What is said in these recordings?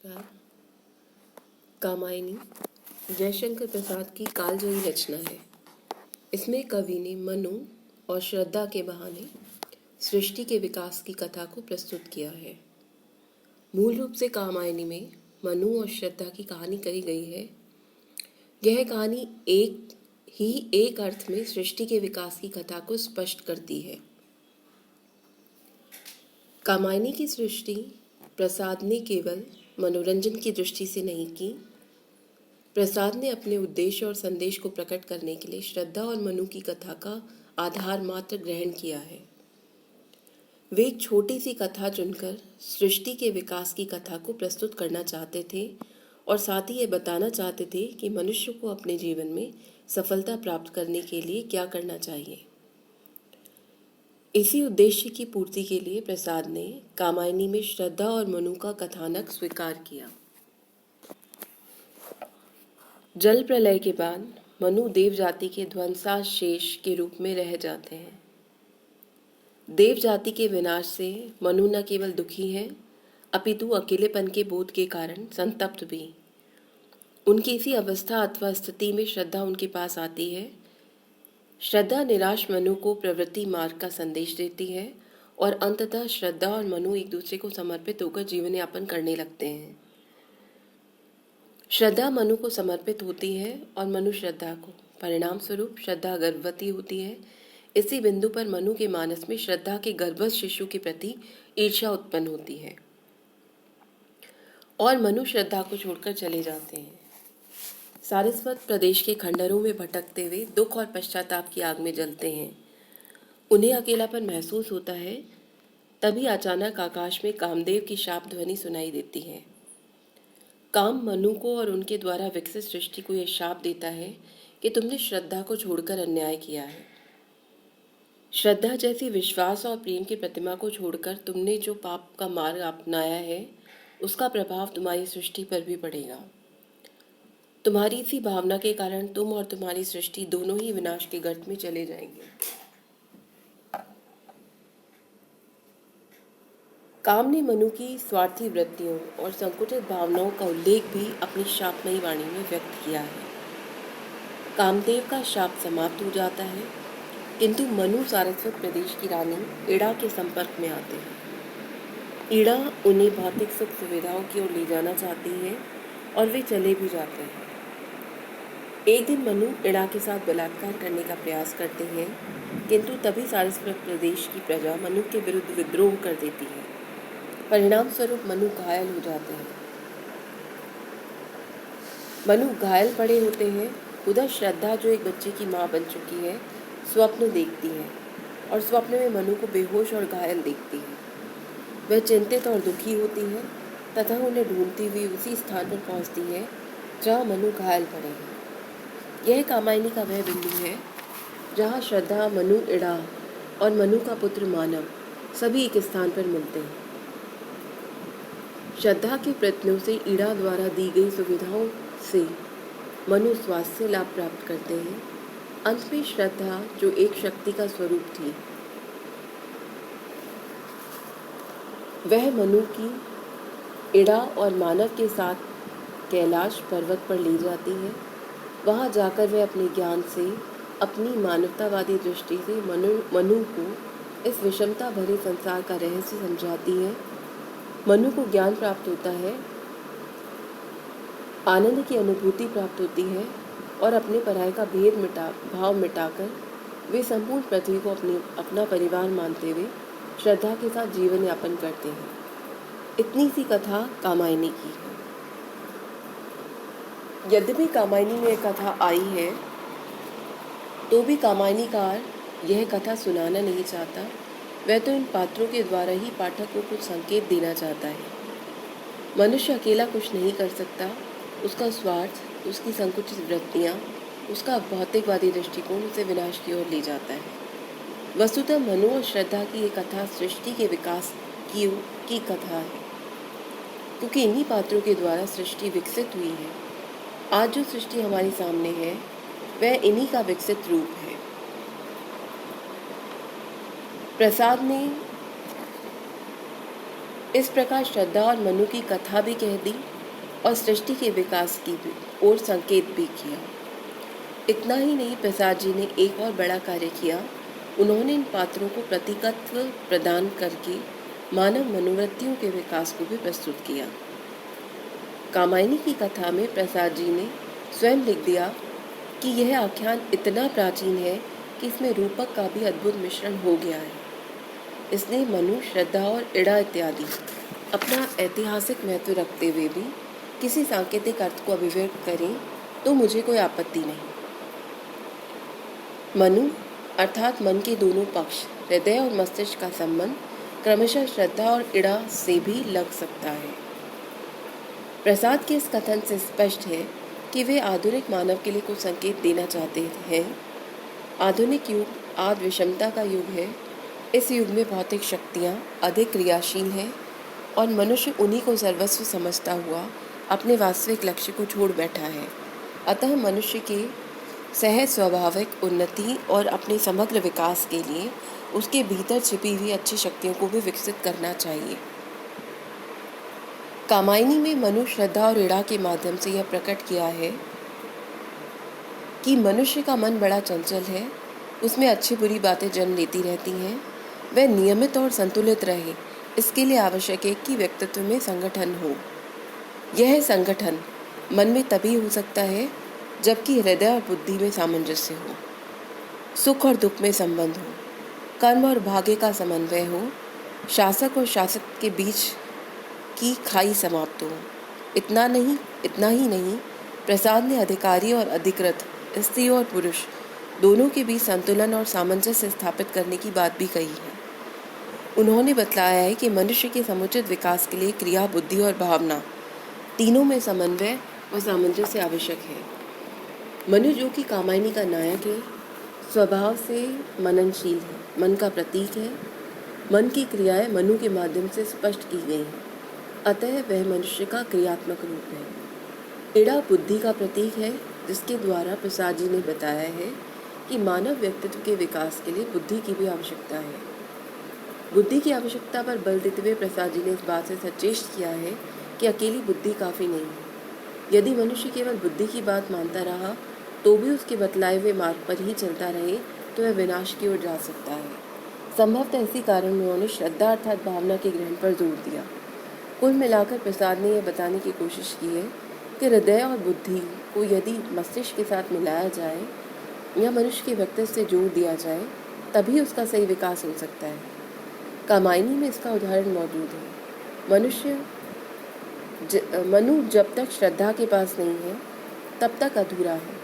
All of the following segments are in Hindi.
नमस्कार। कामायनी जयशंकर प्रसाद की कालजयी रचना है। इसमें कवि ने मनु और श्रद्धा के बहाने सृष्टि के विकास की कथा को प्रस्तुत किया है। मूल रूप से कामायनी में मनु और श्रद्धा की कहानी कही गई है। यह कहानी एक अर्थ में सृष्टि के विकास की कथा को स्पष्ट करती है। कामायनी की सृष्टि प्रसाद ने केवल मनोरंजन की दृष्टि से नहीं की। प्रसाद ने अपने उद्देश्य और संदेश को प्रकट करने के लिए श्रद्धा और मनु की कथा का आधार मात्र ग्रहण किया है। वे एक छोटी सी कथा चुनकर सृष्टि के विकास की कथा को प्रस्तुत करना चाहते थे और साथ ही ये बताना चाहते थे कि मनुष्य को अपने जीवन में सफलता प्राप्त करने के लिए क्या करना चाहिए। इसी उद्देश्य की पूर्ति के लिए प्रसाद ने कामायनी में श्रद्धा और मनु का कथानक स्वीकार किया। जल प्रलय के बाद मनु देव जाति के ध्वंसाशेष के रूप में रह जाते हैं। देव जाति के विनाश से मनु न केवल दुखी है अपितु अकेलेपन के बोध के कारण संतप्त भी। उनकी इसी अवस्था अथवा स्थिति में श्रद्धा उनके पास आती है। श्रद्धा निराश मनु को प्रवृत्ति मार्ग का संदेश देती है और अंततः श्रद्धा और मनु एक दूसरे को समर्पित होकर जीवन यापन करने लगते हैं। श्रद्धा मनु को समर्पित होती है और मनु श्रद्धा को। परिणाम स्वरूप श्रद्धा गर्भवती होती है। इसी बिंदु पर मनु के मानस में श्रद्धा के गर्भस्थ शिशु के प्रति ईर्ष्या उत्पन्न होती है और मनु श्रद्धा को छोड़कर चले जाते हैं। सारस्वत प्रदेश के खंडरों में भटकते हुए दुख और पश्चाताप की आग में जलते हैं। उन्हें अकेलापन महसूस होता है। तभी अचानक आकाश में कामदेव की शाप ध्वनि सुनाई देती है। काम मनु को और उनके द्वारा विकसित सृष्टि को यह शाप देता है कि तुमने श्रद्धा को छोड़कर अन्याय किया है। श्रद्धा जैसी विश्वास और प्रेम की प्रतिमा को छोड़कर तुमने जो पाप का मार्ग अपनाया है उसका प्रभाव तुम्हारी सृष्टि पर भी पड़ेगा। तुम्हारी इसी भावना के कारण तुम और तुम्हारी सृष्टि दोनों ही विनाश के गर्त में चले जाएंगे। काम ने मनु की स्वार्थी वृत्तियों और संकुचित भावनाओं का उल्लेख भी अपनी शापमयी वाणी में व्यक्त किया है। कामदेव का शाप समाप्त हो जाता है किंतु मनु सारस्वत प्रदेश की रानी इड़ा के संपर्क में आते हैं। इड़ा उन्हें भौतिक सुख सुविधाओं की ओर ले जाना चाहती है और वे चले भी जाते हैं। एक दिन मनु इड़ा के साथ बलात्कार करने का प्रयास करते हैं किंतु तभी सारस्वत प्रदेश की प्रजा मनु के विरुद्ध विद्रोह कर देती है। परिणाम स्वरूप मनु घायल हो जाते हैं। मनु घायल पड़े होते हैं। उधर श्रद्धा जो एक बच्चे की माँ बन चुकी है स्वप्न देखती है और स्वप्न में मनु को बेहोश और घायल देखती है। वह चिंतित और दुखी होती है तथा उन्हें ढूंढती हुई उसी स्थान पर पहुंचती है जहाँ मनु घायल पड़े हैं। यह कामायनी का वह बिंदु है जहाँ श्रद्धा, मनु, इड़ा और मनु का पुत्र मानव सभी एक स्थान पर मिलते हैं। श्रद्धा के प्रयत्नों से इड़ा द्वारा दी गई सुविधाओं से मनु स्वास्थ्य लाभ प्राप्त करते हैं। अंत में श्रद्धा जो एक शक्ति का स्वरूप थी वह मनु की इड़ा और मानव के साथ कैलाश पर्वत पर ले जाती है। वहाँ जाकर वह अपने ज्ञान से, अपनी मानवतावादी दृष्टि से मनु को इस विषमता भरे संसार का रहस्य समझाती है। मनु को ज्ञान प्राप्त होता है, आनंद की अनुभूति प्राप्त होती है और अपने पराये का भाव मिटाकर वे संपूर्ण पृथ्वी को अपना परिवार मानते हुए श्रद्धा के साथ जीवन यापन करते हैं। इतनी सी कथा कामायनी की है। यद्यपि कामायनी में एक कथा आई है तो भी कामायनीकार यह कथा सुनाना नहीं चाहता। वह तो इन पात्रों के द्वारा ही पाठक को कुछ संकेत देना चाहता है। मनुष्य अकेला कुछ नहीं कर सकता। उसका स्वार्थ, उसकी संकुचित वृत्तियाँ, उसका भौतिकवादी दृष्टिकोण उसे विनाश की ओर ले जाता है। वस्तुतः मनु और श्रद्धा की ये कथा सृष्टि के विकास की कथा है क्योंकि इन्हीं पात्रों के द्वारा सृष्टि विकसित हुई है। आज जो सृष्टि हमारे सामने है वह इन्हीं का विकसित रूप है। प्रसाद ने इस प्रकार श्रद्धा और मनु की कथा भी कह दी और सृष्टि के विकास की भी और संकेत भी किया। इतना ही नहीं, प्रसाद जी ने एक और बड़ा कार्य किया। उन्होंने इन पात्रों को प्रतीकत्व प्रदान करके मानव मनोवृत्तियों के विकास को भी प्रस्तुत किया। कामायनी की कथा में प्रसाद जी ने स्वयं लिख दिया कि यह आख्यान इतना प्राचीन है कि इसमें रूपक का भी अद्भुत मिश्रण हो गया है। इसने मनु, श्रद्धा और इड़ा इत्यादि अपना ऐतिहासिक महत्व रखते हुए भी किसी सांकेतिक अर्थ को अभिव्यक्त करें तो मुझे कोई आपत्ति नहीं। मनु अर्थात मन के दोनों पक्ष, हृदय और मस्तिष्क का संबंध क्रमशः श्रद्धा और इड़ा से भी लग सकता है। प्रसाद के इस कथन से स्पष्ट है कि वे आधुनिक मानव के लिए कुछ संकेत देना चाहते हैं। आधुनिक युग आदि विषमता का युग है। इस युग में भौतिक शक्तियाँ अधिक क्रियाशील हैं और मनुष्य उन्हीं को सर्वस्व समझता हुआ अपने वास्तविक लक्ष्य को छोड़ बैठा है। अतः मनुष्य के सहज स्वाभाविक उन्नति और अपने समग्र विकास के लिए उसके भीतर छिपी हुई अच्छी शक्तियों को भी विकसित करना चाहिए। कामायनी में मनु, श्रद्धा और इड़ा के माध्यम से यह प्रकट किया है कि मनुष्य का मन बड़ा चंचल है, उसमें अच्छी बुरी बातें जन्म लेती रहती हैं। वह नियमित और संतुलित रहे, इसके लिए आवश्यक है कि व्यक्तित्व में संगठन हो। यह संगठन मन में तभी हो सकता है जबकि हृदय और बुद्धि में सामंजस्य हो, सुख और दुख में संबंध हो, कर्म और भाग्य का समन्वय हो, शासक और शासक के बीच की खाई समाप्त हो। इतना ही नहीं, प्रसाद ने अधिकारी और अधिकृत, स्त्री और पुरुष दोनों के बीच संतुलन और सामंजस्य स्थापित करने की बात भी कही है। उन्होंने बतलाया है कि मनुष्य के समुचित विकास के लिए क्रिया, बुद्धि और भावना तीनों में समन्वय और सामंजस्य आवश्यक है। मनु, जो कि कामायनी का नायक है, स्वभाव से मननशील है, मन का प्रतीक है। मन की क्रियाएं मनु के माध्यम से स्पष्ट की गई हैं, अतः वह मनुष्य का क्रियात्मक रूप है। इड़ा बुद्धि का प्रतीक है, जिसके द्वारा प्रसाद जी ने बताया है कि मानव व्यक्तित्व के विकास के लिए बुद्धि की भी आवश्यकता है। बुद्धि की आवश्यकता पर बल देते हुए प्रसाद जी ने इस बात से सचेष्ट किया है कि अकेली बुद्धि काफ़ी नहीं है। यदि मनुष्य केवल बुद्धि की बात मानता रहा तो भी उसके बतलाए हुए मार्ग पर ही चलता रहे तो वह विनाश की ओर जा सकता है। संभवतः इसी कारण उन्होंने श्रद्धा अर्थात भावना के ग्रहण पर जोर दिया। कुल मिलाकर प्रसाद ने यह बताने की कोशिश की है कि हृदय और बुद्धि को यदि मस्तिष्क के साथ मिलाया जाए या मनुष्य के व्यक्तित्व से जोड़ दिया जाए तभी उसका सही विकास हो सकता है। कामायनी में इसका उदाहरण मौजूद है। मनु जब तक श्रद्धा के पास नहीं है तब तक अधूरा है।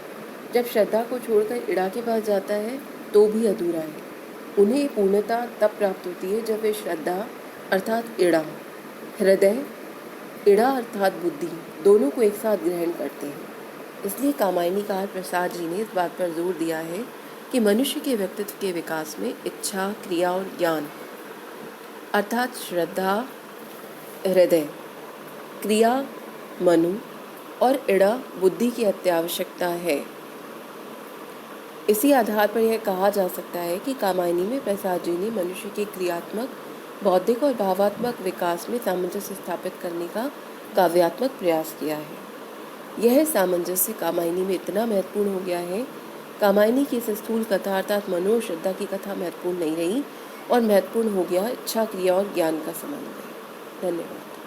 जब श्रद्धा को छोड़कर इड़ा के पास जाता है तो भी अधूरा है। उन्हें पूर्णता तब प्राप्त होती है जब वे श्रद्धा अर्थात इड़ा, हृदय, इड़ा अर्थात बुद्धि दोनों को एक साथ ग्रहण करते हैं। इसलिए कामायनीकार प्रसाद जी ने इस बात पर जोर दिया है कि मनुष्य के व्यक्तित्व के विकास में इच्छा, क्रिया और ज्ञान अर्थात श्रद्धा, हृदय, क्रिया मनु और इड़ा बुद्धि की अत्यावश्यकता है। इसी आधार पर यह कहा जा सकता है कि कामायनी में प्रसाद जी ने मनुष्य के क्रियात्मक, बौद्धिक और भावात्मक विकास में सामंजस्य स्थापित करने का काव्यात्मक प्रयास किया है। यह सामंजस्य कामायनी में इतना महत्वपूर्ण हो गया है। कामायनी की इस स्थूल कथा अर्थात मनु और श्रद्धा की कथा महत्वपूर्ण नहीं रही और महत्वपूर्ण हो गया इच्छा, क्रिया और ज्ञान का समन्वय। धन्यवाद।